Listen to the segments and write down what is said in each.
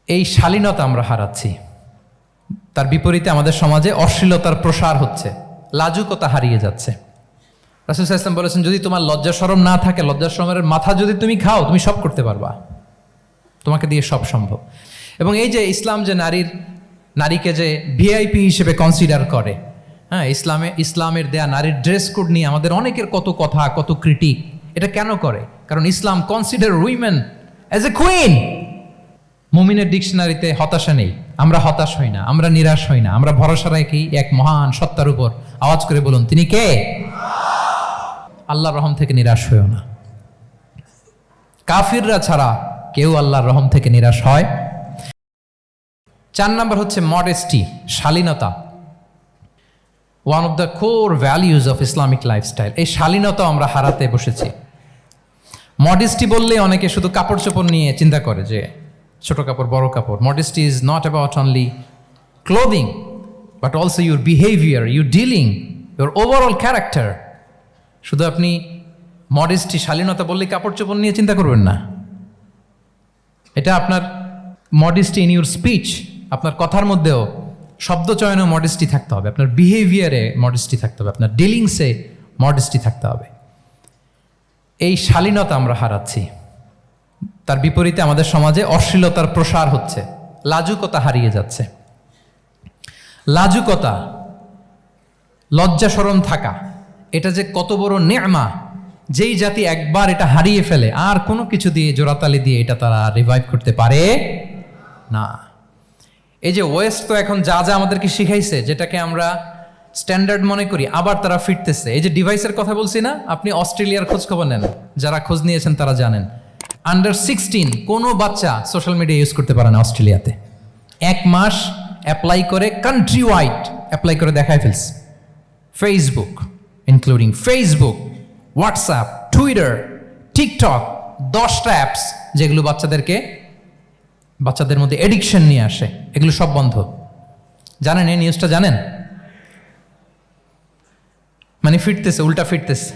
এই শালীনতা আমরা হারাচ্ছি, তার বিপরীতে আমাদের সমাজে অশ্লীলতার প্রসার হচ্ছে, লাজুকতা হারিয়ে যাচ্ছে। রাসূল সাল্লাল্লাহু আলাইহি ওয়াসাল্লাম বলেছেন, যদি তোমার লজ্জা শরম না থাকে, লজ্জা শরমের মাথা যদি তুমি খাও, তুমি সব করতে পারবা, তোমাকে দিয়ে সব সম্ভব। এবং এই যে ইসলাম যে নারীকে যে ভিআইপি হিসেবে কনসিডার করে, হ্যাঁ, ইসলামের দেয়া নারীর ড্রেস কোড নিয়ে আমাদের অনেকের কত কথা, কত ক্রিটিক। এটা কেন করে? কারণ Islam consider women as a queen. মুমিনের ডিকশনারিতে হতাশা নেই, আমরা হতাশ হই না, আমরা নিরাশ হই না, আমরা ভরসা রাখি এক মহান সত্তার উপর। আওয়াজ করে বলুন, তিনি কে? আল্লাহর রহম থেকে নিরাশ হইও না। কাফিররা ছাড়া কেউ আল্লাহর রহম থেকে নিরাশ হয়। 4 নম্বর হচ্ছে মডেস্টি, শালীনতা। One of the core values of Islamic lifestyle. এই শালীনতা আমরা হারাতে বসেছি। মডেস্টি বললে অনেকে শুধু কাপড় চোপড় নিয়ে চিন্তা করে যে ছোট কাপড় বড় কাপড়। Modesty is not about only clothing but also your behaviour, your dealing, your overall character. শুধু আপনি মডেস্টি, শালীনতা বললে কাপড় চোপড় নিয়ে চিন্তা করবেন না। এটা আপনার মডেস্টি ইন ইউর স্পিচ, আপনার কথার মধ্যেও শব্দ চয়নেও মডেস্টি থাকতে হবে, আপনার বিহেভিয়ারে মডেস্টি থাকতে হবে, আপনার ডিলিংসে মডেস্টি থাকতে হবে। এই শালীনতা আমরা হারাচ্ছি, তার বিপরীতে আমাদের সমাজে অশ্লীলতার প্রসার হচ্ছে, লাজুকতা হারিয়ে যাচ্ছে। লাজুকতা, লজ্জা শরম থাকা, এটা যে কত বড় নেয়ামা। যেই জাতি একবার এটা হারিয়ে ফেলে, আর কোনো কিছু দিয়ে, জোড়াতালি দিয়ে এটা তারা রিভাইভ করতে পারে না। এই যে ওয়েস্ট তো এখন যা যা আমাদেরকে শিখাইছে, যেটাকে আমরা স্ট্যান্ডার্ড মনে করি, আবার তারা ফিরতেছে। এই যে ডিভাইসের কথা বলছি না, আপনি অস্ট্রেলিয়ার খোঁজ খবর নেন, যারা খোঁজ নিয়েছেন তারা জানেন, আন্ডার 16 কোনো বাচ্চা সোশ্যাল মিডিয়া ইউজ করতে পারে না অস্ট্রেলিয়াতে। 1 মাস অ্যাপ্লাই করে, কান্ট্রি ওয়াইড অ্যাপ্লাই করে দেখায় ফেলছে। Facebook, including Facebook, WhatsApp, Twitter, TikTok, 10টা অ্যাপস যেগুলো বাচ্চাদের মধ্যে এডিকশন নিয়ে আসে, এগুলো সব বন্ধ। জানেন এই নিউজটা? জানেন? মানে ফিরতেছে, উল্টা ফিরতেছে।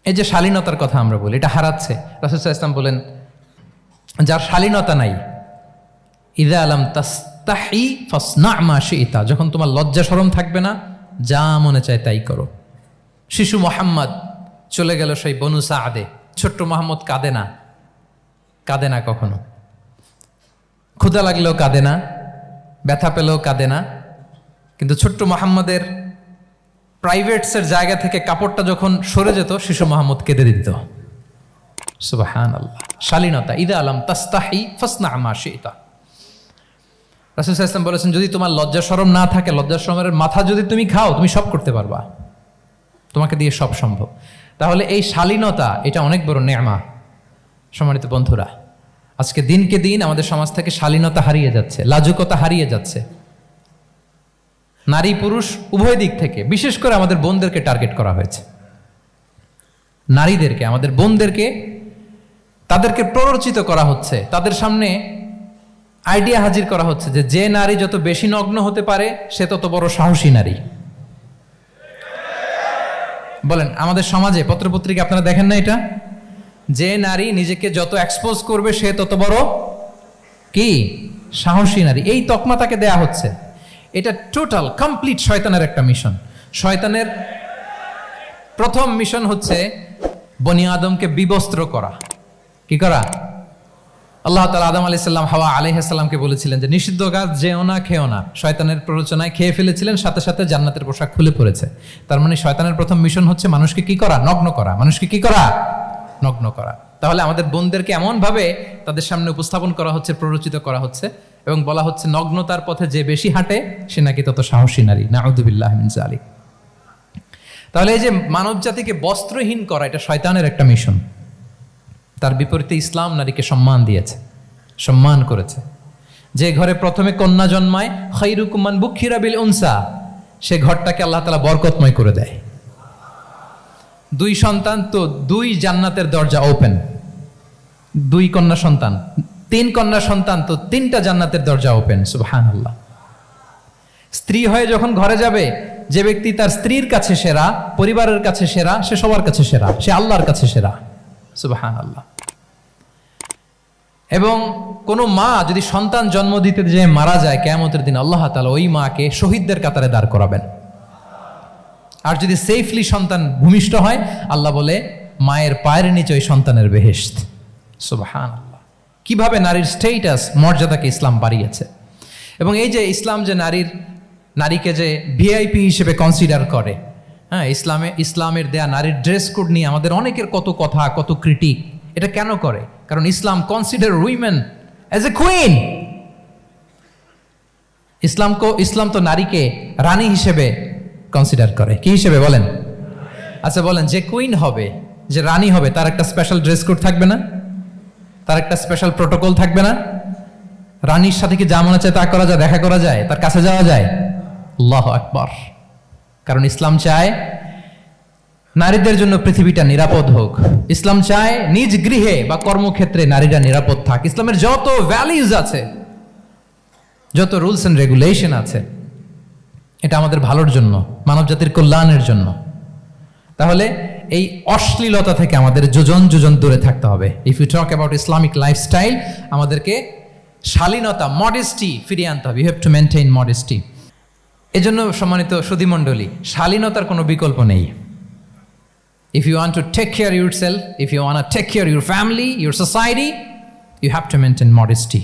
এই যে শালীনতার কথা আমরা বলি, এটা হারাচ্ছে। রাসূল সাল্লাল্লাহু আলাইহি ওয়াসাল্লাম বলেন, যার শালীনতা নাই, ইযা আলাম তাসতাহি ফাসনা মা শি'তা, যখন তোমার লজ্জা শরম থাকবে না, যা মনে চায় তাই করো। শিশু মোহাম্মদ চলে গেল সেই বনু সাআদে। ছোট্ট মোহাম্মদ কাঁদে না কখনো, ক্ষুধা লাগলেও কাঁদে না, ব্যথা পেলেও কাঁদে না। কিন্তু ছোট্ট মোহাম্মদের প্রাইভেটসের জায়গা থেকে কাপড়টা যখন সরে যেত, শিশু মোহাম্মদ কেঁদে দিত। সুবহানাল্লাহ, শালীনতা। ইযা আলাম তাসতাহি ফাসনা মা শি'তা। রাসূল সাল্লাল্লাহু আলাইহি ওয়াসাল্লাম বলেছেন, যদি তোমার লজ্জা শরম না থাকে, লজ্জা শরমের মাথা যদি তুমি খাও, তুমি সব করতে পারবা, তোমাকে দিয়ে সব সম্ভব। তাহলে এই শালীনতা, এটা অনেক বড় নেয়ামা। সম্মানিত বন্ধুরা, আজকে দিনকে দিন আমাদের সমাজ থেকে শালীনতা হারিয়ে যাচ্ছে, লাজুকতা হারিয়ে যাচ্ছে। নারী পুরুষ উভয় দিক থেকে, বিশেষ করে আমাদের বোনদেরকে টার্গেট করা হয়েছে। নারীদেরকে, আমাদের বোনদেরকে, তাদেরকে প্ররোচিত করা হচ্ছে, তাদের সামনে আইডিয়া হাজির করা হচ্ছে যে নারী যত বেশি নগ্ন হতে পারে, সে তত বড় সাহসী নারী। বলেন, আমাদের সমাজে পত্রপত্রিকা আপনারা দেখেন না এটা? যে নারী নিজেকে যত এক্সপোজ করবে, সে তত বড় কি সাহসী নারী। এই তকমা তাকে দেয়া হচ্ছে। এটা টোটাল কমপ্লিট শয়তানের একটা মিশন। শয়তানের প্রথম মিশন হচ্ছে বনি আদমকে বিবস্ত্র করা। কি করা? আল্লাহ তাআলা আদম আলাইহিস সালাম, হাওয়া আলাইহিস সালামকে বলেছিলেন যে নিষিদ্ধ গাছ যেও না, খেও না। শয়তানের প্ররোচনায় খেয়ে ফেলেছিলেন, সাথে সাথে জান্নাতের পোশাক খুলে পড়েছে। তার মানে শয়তানের প্রথম মিশন হচ্ছে মানুষকে কি করা? নগ্ন করা। মানুষকে কি করা? নগ্ন করা। তাহলে আমাদের বোনদেরকে এমনভাবে তাদের সামনে উপস্থাপন করা হচ্ছে, প্ররোচিত করা হচ্ছে, এবং বলা হচ্ছে নগ্নতার পথে যে বেশি হাঁটে, সে নাকি তত সাহসী নারী। নাউযুবিল্লাহি মিন যালিক। তাহলে এই যে মানব জাতিকে বস্ত্রহীন করা, এটা শয়তানের একটা মিশন। তার বিপরীতে ইসলাম নারীকে সম্মান দিয়েছে, সম্মান করেছে। যে ঘরে প্রথমে কন্যা জন্মায়, খায়রুকুম মান বুখিরা বিল উনসা, সে ঘরটাকে আল্লাহ তাআলা বরকতময় করে দেয়। 2 সন্তান তো 2 জান্নাতের দরজা ওপেন। 2 কন্যা সন্তান, 3 কন্যা সন্তান তো 3টা জান্নাতের দরজা ওপেন। সুবহানাল্লাহ। স্ত্রী হয়ে যখন ঘরে যাবে, যে ব্যক্তি তার স্ত্রীর কাছে সেরা, পরিবারের কাছে সেরা, সে সবার কাছে সেরা, সে আল্লাহর কাছে সেরা। সুবহানাল্লাহ। এবং কোনো মা যদি সন্তান জন্ম দিতে যে মারা যায়, কিয়ামতের দিন আল্লাহ তাআলা ওই মাকে শহীদদের কাতারে দাঁড় করাবেন। আর যদি সেফলি সন্তান ভূমিষ্ঠ হয়, আল্লাহ বলে মায়ের পায়ের নিচে ওই সন্তানের বেহেশত। সুবহানাল্লাহ, কিভাবে নারীর স্টেটাস মর্যাদাকে ইসলাম বাড়িয়েছে। এবং এই যে ইসলাম যে নারীকে যে ভিআইপি হিসেবে কনসিডার করে, হ্যাঁ, ইসলামের দেয়া নারীর ড্রেস কোড নিয়ে আমাদের অনেকের কত কথা, কত ক্রিটিক। এটা কেন করে? কারণ Islam consider women as a queen. Islam তো নারীকে রানী হিসেবে কনসিডার করে। কি হিসেবে বলেন? আচ্ছা বলেন, যে কুইন হবে, যে রানী হবে, তার একটা স্পেশাল ড্রেস কোড থাকবে না? তার একটা স্পেশাল প্রোটোকল থাকবে না? রানীর সাথে কি যা মনে চায় তা করা যায়, দেখা করা যায়, তার কাছে যাওয়া যায়? আল্লাহু আকবার। কারণ ইসলাম চায় নারীদের জন্য পৃথিবীটা নিরাপদ হোক। ইসলাম চায় নিজ গৃহে বা কর্মক্ষেত্রে নারীরা নিরাপদ থাক। ইসলামের যত ভ্যালিউজ আছে, যত রুলস এন্ড রেগুলেশন আছে, এটা আমাদের ভালোর জন্য, মানব জাতির কল্যাণের জন্য। তাহলে এই অশ্লীলতা থেকে আমাদের যোজন যোজন দূরে থাকতে হবে। If you talk about Islamic lifestyle, আমাদেরকে শালীনতা, মডেস্টি ফিরিয়ে আনতে হবে। You have to maintain modesty. এজন্য সম্মানিত সুধীমণ্ডলী, শালীনতার কোনো বিকল্প নেই। If you want to take care of yourself, if you want to take care of your family, your society, you have to maintain modesty.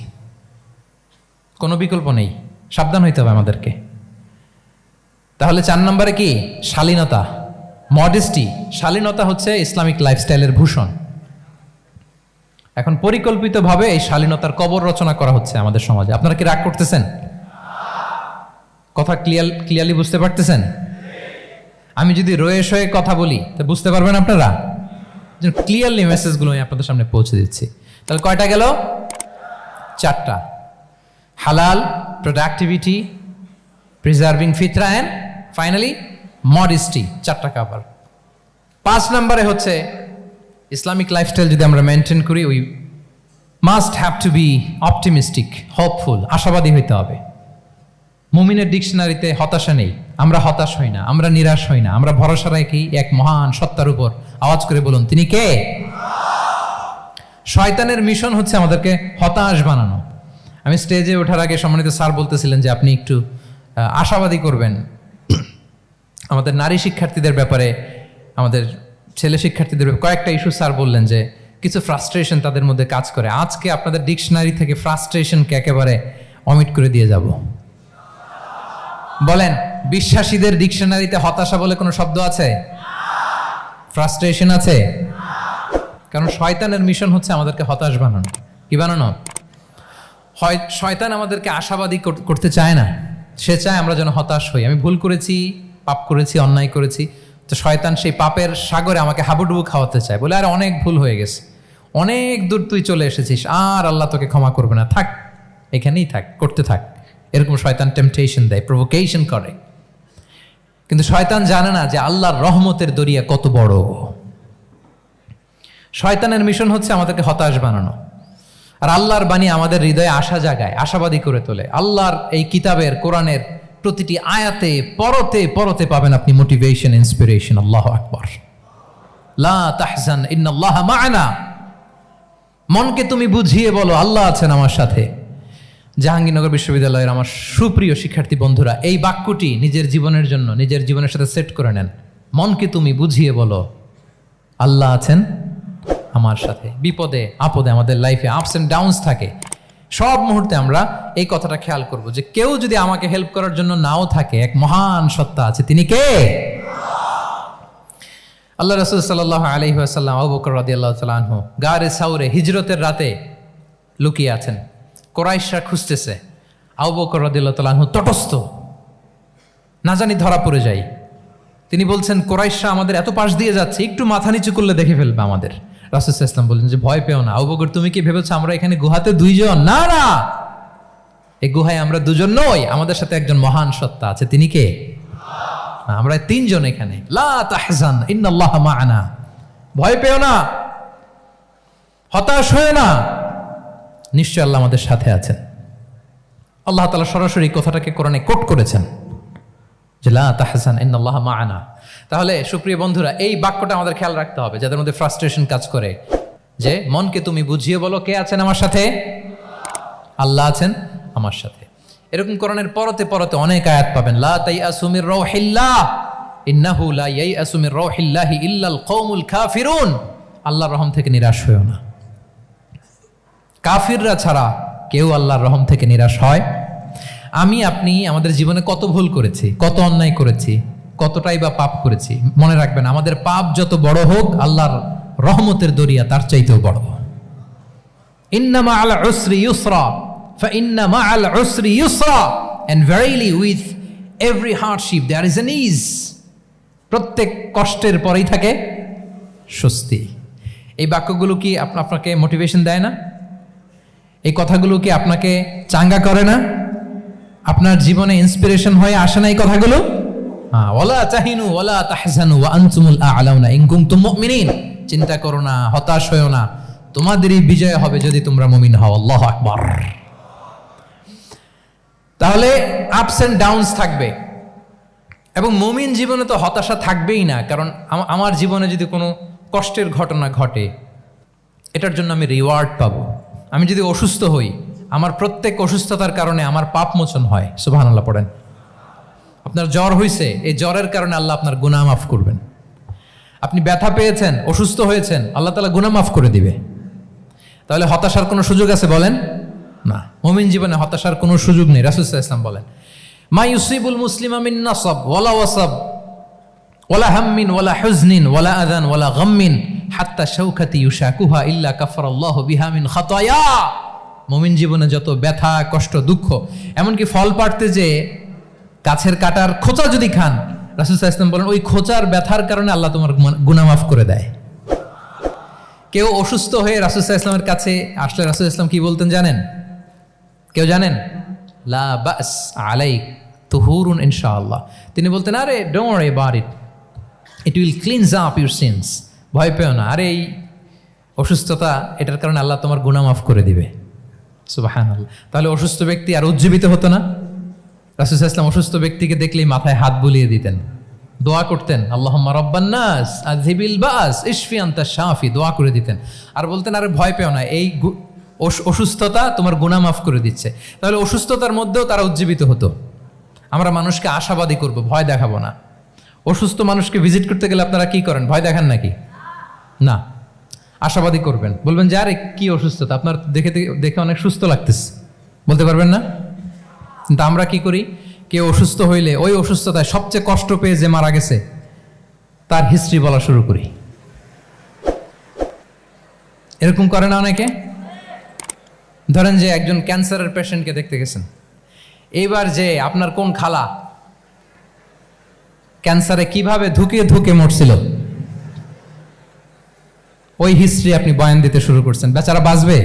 কোনো বিকল্প নেই, সাবধান হইতে হবে আমাদেরকে। তাহলে 4 নম্বরে কি? শালীনতা, মডেস্টি। শালীনতা হচ্ছে ইসলামিক লাইফস্টাইলের ভূষণ। এখন পরিকল্পিতভাবে এই শালীনতার কবর রচনা করা হচ্ছে আমাদের সমাজে। আপনারা কি রাগ করতেছেন? কথা ক্লিয়ারলি বুঝতে পারতেছেন? আমি যদি রয়ে শয়ে কথা বলি তা বুঝতে পারবেন আপনারা? ক্লিয়ারলি মেসেজগুলো আমি আপনাদের সামনে পৌঁছে দিচ্ছি। তাহলে কয়টা গেল? 4টা। হালাল, প্রোডাক্টিভিটি, প্রিজার্ভিং ফিতরা অ্যান্ড ফাইনালি মডেস্টি। 4টা কাভার। 5 নম্বরে হচ্ছে ইসলামিক লাইফস্টাইল যদি আমরা মেনটেন করি, we must have to be optimistic, hopeful, আশাবাদী হইতে হবে। মুমিনের ডিকশনারিতে হতাশা নেই। আমরা হতাশ হই না, আমরা নিরাশ হই না, আমরা ভরসা রাখি এক মহান সত্তার উপর। আওয়াজ করে বলুন, তিনি কে? শয়তানের মিশন হচ্ছে আমাদেরকে হতাশ বানানো। আমি স্টেজে ওঠার আগে সম্মানিত স্যার বলতেছিলেন যে আপনি একটু আশাবাদী করবেন। আমাদের নারী শিক্ষার্থীদের ব্যাপারে, আমাদের ছেলে শিক্ষার্থীদের ব্যাপারে কয়েকটা ইস্যু স্যার বললেন যে কিছু ফ্রাস্ট্রেশন তাদের মধ্যে কাজ করে। আজকে আপনাদের ডিকশনারি থেকে ফ্রাস্ট্রেশনকে একেবারে অমিট করে দিয়ে যাব। বলেন, বিশ্বাসীদের ডিকশনারিতে হতাশা বলে কোনো শব্দ আছে? ফ্রাস্ট্রেশন আছে? কারণ শয়তানের মিশন হচ্ছে আমাদেরকে হতাশ বানানো। কি বানানো? শয়তান আমাদেরকে আশাবাদী করতে চায় না। সে চায় আমরা যেন হতাশ হই। আমি ভুল করেছি, পাপ করেছি, অন্যায় করেছি, তো শয়তান সেই পাপের সাগরে আমাকে হাবুডুবু খাওয়াতে চায়। বলে, আর অনেক ভুল হয়ে গেছে, অনেক দূর তুই চলে এসেছিস, আর আল্লাহ তোকে ক্ষমা করবে না, থাক এখানেই থাক, করতে থাক। এরকম শয়তান টেম্পটেশন দেয়, প্রভোকেশন করে। কিন্তু শয়তান জানে না যে আল্লাহর রহমতের দরিয়া কত বড়। শয়তানের মিশন হচ্ছে আমাদেরকে হতাশ বানানো। আর আল্লাহর বাণী আমাদের হৃদয়ে আশা জাগায়, আশাবাদী করে তোলে। আল্লাহর এই কিতাবের, কোরআনের প্রতিটি আয়াতে পরতে পরতে পাবেন আপনি মোটিভেশন, ইন্সপিরেশন। আল্লাহু আকবার। লা তাহজান ইন্নাল্লাহা মা'ানা। মনকে তুমি বুঝিয়ে বলো আল্লাহ আছেন আমার সাথে। জাহাঙ্গীরনগর বিশ্ববিদ্যালয়ের আমার সুপ্রিয় শিক্ষার্থী বন্ধুরা, এই বাক্যটি নিজের জীবনের জন্য, নিজের জীবনের সাথে সেট করে নেন। মনকে তুমি বুঝিয়ে বলো আল্লাহ আছেন আমার সাথে। বিপদে আপদে, আমাদের লাইফে আপস এন্ড ডাউনস থাকে, সব মুহূর্তে আমরা এই কথাটা খেয়াল করব যে কেউ যদি আমাকে হেল্প করার জন্য নাও থাকে, এক মহান সত্তা আছে। তিনি কে? আল্লাহ রাসূল সাল্লাল্লাহু আলাইহি ওয়াসাল্লাম, আবু বকর রাদিয়াল্লাহু তাআলা আনহু গারে সাউরে হিজরতের রাতে লুকিয়ে আছেন। কুরাইশরা খুঁজতেছে। আবু বকর রাদিয়াল্লাহু তাআলা আনহু তটস্থ, না জানি ধরা পড়ে যায়। তিনি বলছেন, কুরাইশরা আমাদের এত পাশ দিয়ে যাচ্ছে, একটু মাথা নিচু করলে দেখে ফেলবে আমাদের। রাসূল সাল্লাল্লাহু আলাইহি ওয়াসাল্লাম বললেন যে ভয় পেও না। আবু বকর, তুমি কি ভেবেছো আমরা এখানে গুহাতে 2 জন? না না, এই গুহায় আমরা 2 জন নই, আমাদের সাথে একজন মহান সত্তা আছে। তিনি কে? আমরা 3 জন এখানে। লা তাহজান ইন্নাল্লাহা মা'ানা। ভয় পেও না, হতাশ হয়ো না, নিশ্চয় আল্লাহ আমাদের সাথে আছেন। আল্লাহ তাআলা সরাসরি কথাটাকে কোরআনে কোট করেছেন যে লা তাহজান ইন্নাল্লাহা মা'ানা। তাহলে সুপ্রিয় বন্ধুরা, এই বাক্যটা আমাদের খেয়াল রাখতে হবে। যাদের মধ্যে ফ্রাস্ট্রেশন কাজ করে, যে মনকে তুমি বুঝিয়ে বলো কে আছেন আমার সাথে, আল্লাহ আছেন আমার সাথে। এরকম কোরআনের পরতে পরতে অনেক আয়াত পাবেন, লা তাইয়াসু মির রাউহিল্লাহ ইন্নাহু লা ইয়াইয়াসু মির রাউহিল্লাহি ইল্লাল কওমুল কাফিরুন। আল্লাহর রহম থেকে নিরাশ হয়ো না, কাফিররা ছাড়া কেউ আল্লাহর রহম থেকে নিরাশ হয়। আমি আপনি আমাদের জীবনে কত ভুল করেছি, কত অন্যায় করেছি, কতটাই বা পাপ করেছি। মনে রাখবেন, আমাদের পাপ যত বড় হোক, আল্লাহর রহমতের দরিয়া তার চাইতেও বড়। ইন্না মা'আল উসরি ইউসরা ফাইন্না মা'আল উসরি ইউসরা, and verily with every hardship there is an ease. প্রত্যেক কষ্টের পরেই থাকে স্বস্তি। এই বাক্যগুলো কি আপনাকে মোটিভেশন দেয় না? এই কথাগুলো কি আপনাকে চাঙ্গা করে না? আপনার জীবনে ইন্সপিরেশন হয়ে আসে না এই কথাগুলো? ওয়ালা তাহিনু ওয়ালা তাহজানু ওয়া আনতুমুল আ'লাউনা ইন কুনতুম মুমিনিন। চিন্তা করো না, হতাশ হয়ো না, তোমাদেরই বিজয় হবে যদি তোমরা মুমিন হও। আল্লাহু আকবার। তাহলে আপস এন্ড ডাউনস থাকবে, এবং মুমিন জীবনে তো হতাশা থাকবেই না। কারণ আমার জীবনে যদি কোনো কষ্টের ঘটনা ঘটে, এটার জন্য আমি রিওয়ার্ড পাবো। আমি যদি অসুস্থ হই, আমার প্রত্যেক অসুস্থতার কারণে আমার পাপ মোচন হয়। সুবহানাল্লাহ পড়েন। আপনার জ্বর হয়েছে, এই জ্বরের কারণে আল্লাহ আপনার গুনাহ মাফ করবেন। আপনি ব্যথা পেয়েছেন, অসুস্থ হয়েছেন, আল্লাহ তাআলা গুনাহ মাফ করে দিবে। তাহলে হতাশার কোনো সুযোগ আছে বলেন? না, মুমিন জীবনে হতাশার কোনো সুযোগ নেই। রাসূল সাল্লাল্লাহু আলাইহি ওয়াসাল্লাম বলেন, মা ইউসিবুল মুসলিমা মিন নাসাব ওয়ালা ওয়াসাব ওয়ালা হাম্মিন ওয়ালা হুজনিন ওয়ালা আযান ওয়ালা গাম্মিন হাত্তা শাওকাতি ইউশাকুহা ইল্লা কাফারাল্লাহু বিহা মিন খাতায়া। মুমিন জীবনে যত ব্যথা, কষ্ট, দুঃখ, এমনকি ফল পাড়তে যে গাছের কাটার খোঁচা যদি খান, রাসূল সাল্লাল্লাহু আলাইহি ওয়াসাল্লাম বলেন ওই খোঁচার ব্যথার কারণে আল্লাহ তোমার গুনাহ মাফ করে দেয়। কেউ অসুস্থ হয়ে রাসূল সাল্লাল্লাহু আলাইহি ওয়াসাল্লামের কাছে আসলে রাসূল সাল্লাল্লাহু আলাইহি ওয়াসাল্লাম কি বলতেন জানেন? কেউ জানেন? লা বাস আলাইক তুহুরুন ইনশাআল্লাহ। তিনি বলতেন, আরে don't worry about it, it will cleanse up your scenes. ভয় পেও না, আরে এই অসুস্থতা, এটার কারণে আল্লাহ তোমার গুনাহ মাফ করে দিবে। সুবহানাল্লাহ। তাহলে অসুস্থ ব্যক্তি আর উজ্জীবিত হতো না? রাসূল সাল্লাল্লাহু আলাইহি ওয়াসাল্লাম অসুস্থ ব্যক্তিকে দেখলেই মাথায় হাত বুলিয়ে দিতেন, দোয়া করতেন, আল্লাহুম্মা রাব্বান নাস আযহিবিল বাস ইশফি আনতা শাফি, দোয়া করে দিতেন। আর বলতেন, আরে ভয় পেও না, এই অসুস্থতা তোমার গুনাহ মাফ করে দিচ্ছে। তাহলে অসুস্থতার মধ্যেও তারা উজ্জীবিত হতো। আমরা মানুষকে আশাবাদী করব, ভয় দেখাবো না। অসুস্থ মানুষকে ভিজিট করতে গেলে আপনারা কি করেন? ভয় দেখান নাকি? না, আশাবাদী করবেন। বলবেন যে আরে কি অসুস্থতা, আপনার দেখে অনেক সুস্থ লাগতেছে, বলতে পারবেন না? কিন্তু আমরা কি করি? কেউ অসুস্থ হইলে ওই অসুস্থতায় সবচেয়ে কষ্ট পেয়ে যে মারা গেছে তার হিস্ট্রি বলা শুরু করি। এরকম করে না অনেকে? ধরেন যে একজন ক্যান্সারের পেশেন্টকে দেখতে গেছেন, এইবার যে আপনার কোন খালা ক্যান্সারে কিভাবে ধুকে ধুকে মরছিল, ওই হিস্ট্রি আপনি বয়ান দিতে শুরু করছেন। বেচারা বাঁচবে?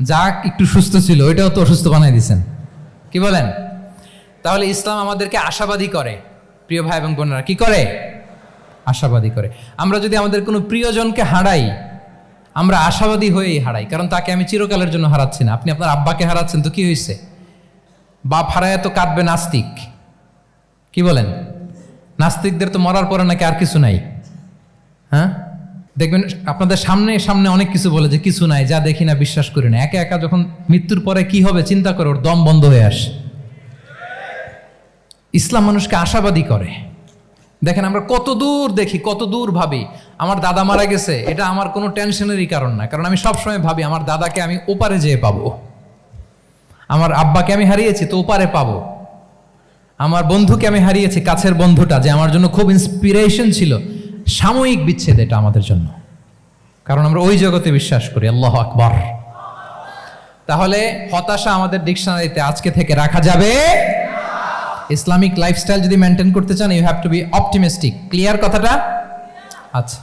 যা একটু সুস্থ ছিল ওইটাও তো অসুস্থ বানাই দিচ্ছেন। কি বলেন? তাহলে ইসলাম আমাদেরকে আশাবাদী করে। প্রিয় ভাই এবং বোনেরা, কি করে? আশাবাদী করে। আমরা যদি আমাদের কোনো প্রিয়জনকে হারাই, আমরা আশাবাদী হয়েই হারাই, কারণ তাকে আমি চিরকালের জন্য হারাচ্ছি না। আপনি আপনার আব্বাকে হারাচ্ছেন তো কি হয়েছে? বাপ হারায় তো কাঁদবে নাস্তিক। কি বলেন? নাস্তিকদের তো মরার পরে নাকি আর কিছু নাই। হ্যাঁ, দেখবেন আপনাদের সামনে সামনে অনেক কিছু বলে যে কিছু নাই, যা দেখি না, বিশ্বাস করি না। একা একা যখন মৃত্যুর পরে কি হবে চিন্তা করে ওর দম বন্ধ হয়ে আসে। ইসলাম মানুষকে আশাবাদী করে। দেখেন আমরা কত দূর দেখি, কত দূর ভাবি। আমার দাদা মারা গেছে, এটা আমার কোনো টেনশনেরই কারণ না, কারণ আমি সবসময় ভাবি আমার দাদাকে আমি ওপারে যেয়ে পাবো। আমার আব্বাকে আমি হারিয়েছি তো ওপারে পাবো। আমার বন্ধুকে আমি হারিয়েছি, কাছের বন্ধুটা যে আমার জন্য খুব ইন্সপিরেশন ছিল, সাময়িক বিচ্ছেদ এটা আমাদের জন্য, কারণ আমরা ওই জগতে বিশ্বাস করি। আল্লাহু আকবার। তাহলে হতাশা আমাদের ডিকশনারিতে আজকে থেকে রাখা যাবে। ইসলামিক লাইফস্টাইল যদি মেনটেন করতে চান, you have to be optimistic. Clear কথাটা? আচ্ছা।